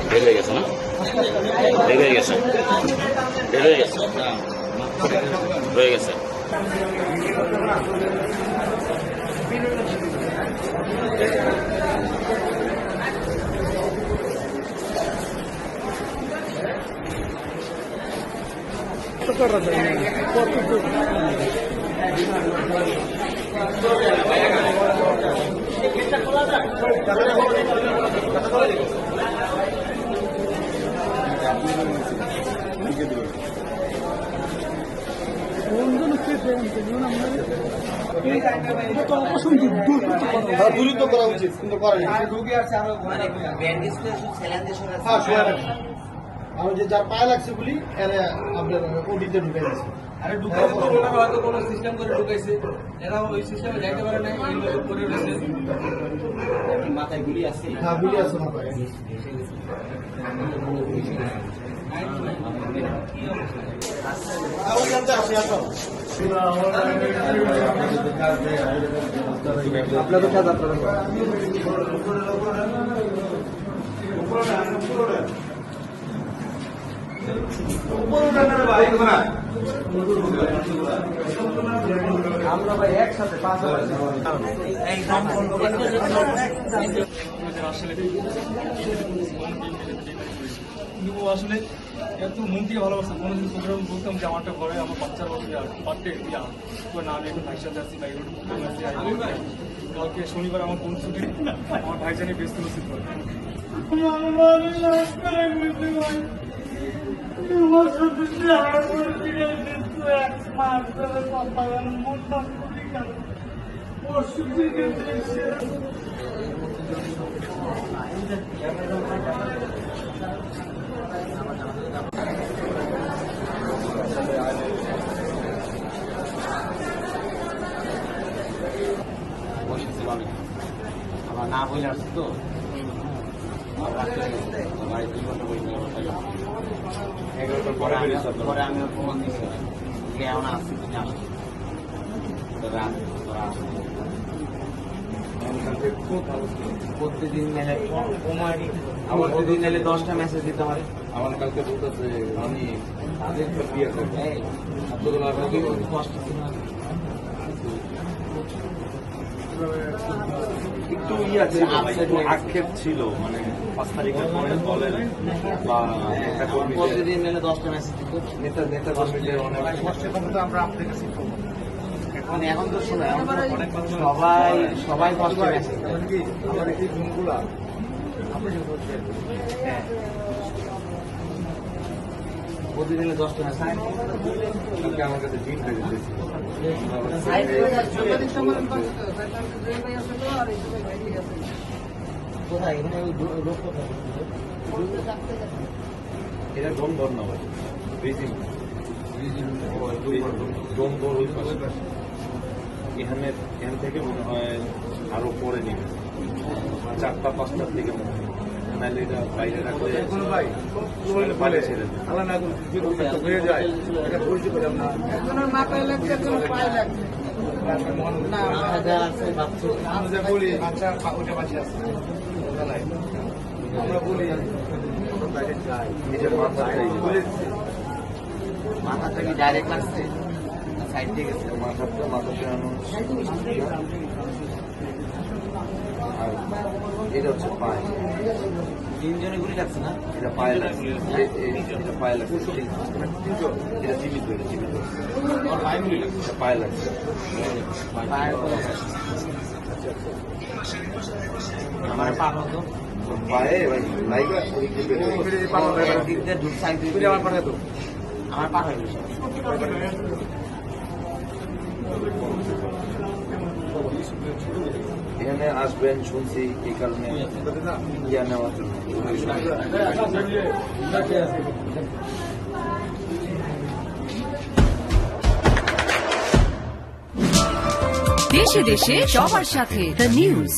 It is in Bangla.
বের হয়ে গেছে না? বের হয়ে গেছে, বের হয়ে গেছে, হয়ে গেছে। দূরিত করা উচিত কিন্তু করে না। আমি যে যার পায়ে লাগছে বলি আপনার ওডিতে ঢুকে গেছে। আরে ঢুকাইছে তো ওরা হয়তো কোনো সিস্টেম করে ঢুকাইছে, এরা ওই সিস্টেমে যাইতে পারে না, এই লোক করে রয়েছে। মাথায় গুলি আছে? হ্যাঁ, গুলি আছে মাথায়। আপনাদের কাজ আপনারা আমরা ভাই একসাথে পাঁচ আসলে এত মন থেকে ভালোবাসা কোনোদিন প্রোগ্রাম বলতাম যে আমারটা ঘরে আমার বাচ্চার বার্থডে না আমি এখন ভাইয়ের সাথে আসছি, কালকে শনিবার আমার বোন ছুটি, আমার ভাইজানি ব্যস্ত নসিব করে। আমার না বলে আসছি তো পরে আমি ফোন দিচ্ছি কেমন আসছি তুমি আসছি প্রতিদিন মেলে প্রতিদিন মেলে 10টা মেসেজ দিতে পারে। আমার কালকে বলতেছে আমি বিয়ে করবো কষ্ট ছিল একটু আক্ষেপ ছিল, মানে 5 তারিখের পরে বলেন বা নেতা কর্মীদের প্রতিদিন মেলে 10টা মেসেজ দিত। নেতা কর্মীদের অনেক আমরা আপনার কাছে মানে এখন তো শোনো সবাই কষ্ট মেসেজ দেয়। আমার এই গুণগুলা প্রতিদিনে 10টা মেসেজ কালকে আমার কাছে দিন হয়ে যেতেছিল। কোথায় এখানে লোক কোথায়? এটা ডোমদর না ভাই, বেজিং ডোমদর ওই পাশে। এখান থেকে মনে হয় আরো পরে নেবে 4টা 5টার দিকে মনে হয়, নাহলে এটা বাইরে রাখলে পালে ছেড়ে দেবে। আমরা বলি নিজের মাথা থেকে ডাইরেক্ট লাগছে, সাইড দিয়ে গেছে। মাথাতে আর এটা হচ্ছে পায়ে, 3 জনে গুলি লাগছে না? এটা পায়ে লাগছে, এটা পায়ে লাগছে, এটা জীবিত, এটা জীবিত পায়ে লাগছে। পায়ের উপরে আমার পা হতো পায়ে লাইগা দিক দিয়ে ঢুক সাইড দিয়ে আমার পা হয়ে গেছে। এখানে আসবেন শুনছি, এই কারণে ইয়া নেওয়ার জন্য। দেশে দেশে সবার সাথে দ্য নিউজ।